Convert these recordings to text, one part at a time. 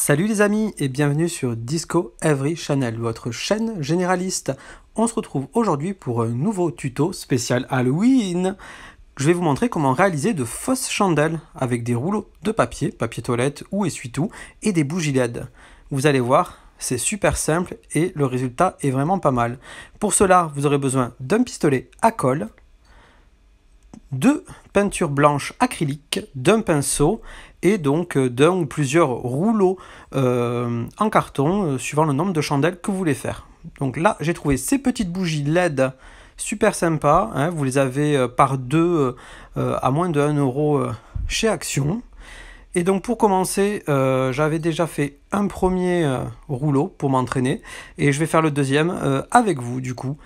Salut les amis et bienvenue sur Disco Every Channel, votre chaîne généraliste. On se retrouve aujourd'hui pour un nouveau tuto spécial Halloween. Je vais vous montrer comment réaliser de fausses chandelles avec des rouleaux de papier toilette ou essuie-tout et des bougies LED. Vous allez voir, c'est super simple et le résultat est vraiment pas mal. Pour cela, vous aurez besoin d'un pistolet à colle, de peinture blanche acrylique, d'un pinceau et donc d'un ou plusieurs rouleaux en carton suivant le nombre de chandelles que vous voulez faire. Donc là, j'ai trouvé ces petites bougies LED super sympas, hein, vous les avez par deux à moins de 1 euro chez Action. Et donc pour commencer, j'avais déjà fait un premier rouleau pour m'entraîner et je vais faire le deuxième avec vous du coup.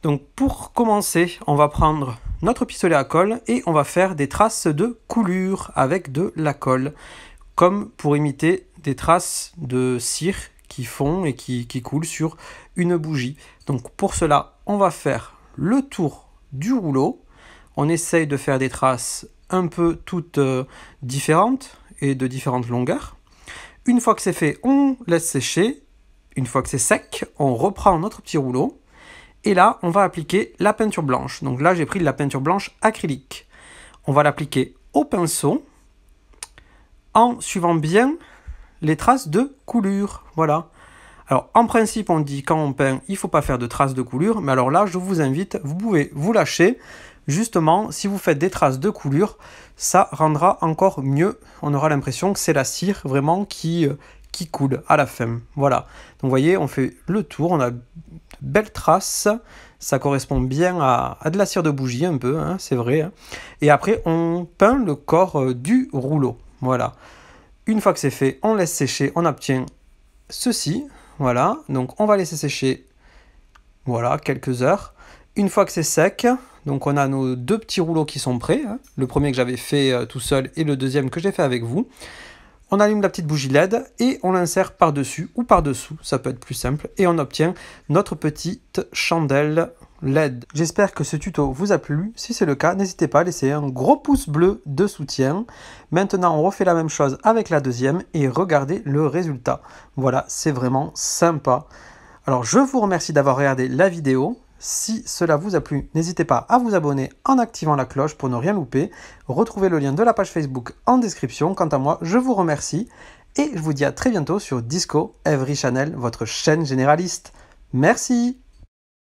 Donc pour commencer, on va prendre notre pistolet à colle et on va faire des traces de coulure avec de la colle, comme pour imiter des traces de cire qui font et qui coulent sur une bougie. Donc pour cela, on va faire le tour du rouleau. On essaye de faire des traces un peu toutes différentes et de différentes longueurs. Une fois que c'est fait, on laisse sécher. Une fois que c'est sec, on reprend notre petit rouleau. Et là, on va appliquer la peinture blanche. Donc là, j'ai pris de la peinture blanche acrylique. On va l'appliquer au pinceau en suivant bien les traces de coulure. Voilà. Alors, en principe, on dit quand on peint, il ne faut pas faire de traces de coulure. Mais alors là, je vous invite, vous pouvez vous lâcher. Justement, si vous faites des traces de coulure, ça rendra encore mieux. On aura l'impression que c'est la cire vraiment qui coule à la fin. Voilà. Donc, vous voyez, on fait le tour. On a belle trace, ça correspond bien à de la cire de bougie un peu, hein, c'est vrai. Hein. Et après, on peint le corps du rouleau. Voilà. Une fois que c'est fait, on laisse sécher, on obtient ceci. Voilà. Donc, on va laisser sécher, voilà, quelques heures. Une fois que c'est sec, donc on a nos deux petits rouleaux qui sont prêts. Hein. Le premier que j'avais fait tout seul et le deuxième que j'ai fait avec vous. On allume la petite bougie LED et on l'insère par-dessus ou par-dessous, ça peut être plus simple, et on obtient notre petite chandelle LED. J'espère que ce tuto vous a plu. Si c'est le cas, n'hésitez pas à laisser un gros pouce bleu de soutien. Maintenant, on refait la même chose avec la deuxième et regardez le résultat. Voilà, c'est vraiment sympa. Alors, je vous remercie d'avoir regardé la vidéo. Si cela vous a plu, n'hésitez pas à vous abonner en activant la cloche pour ne rien louper. Retrouvez le lien de la page Facebook en description. Quant à moi, je vous remercie et je vous dis à très bientôt sur Disco Every Channel, votre chaîne généraliste. Merci!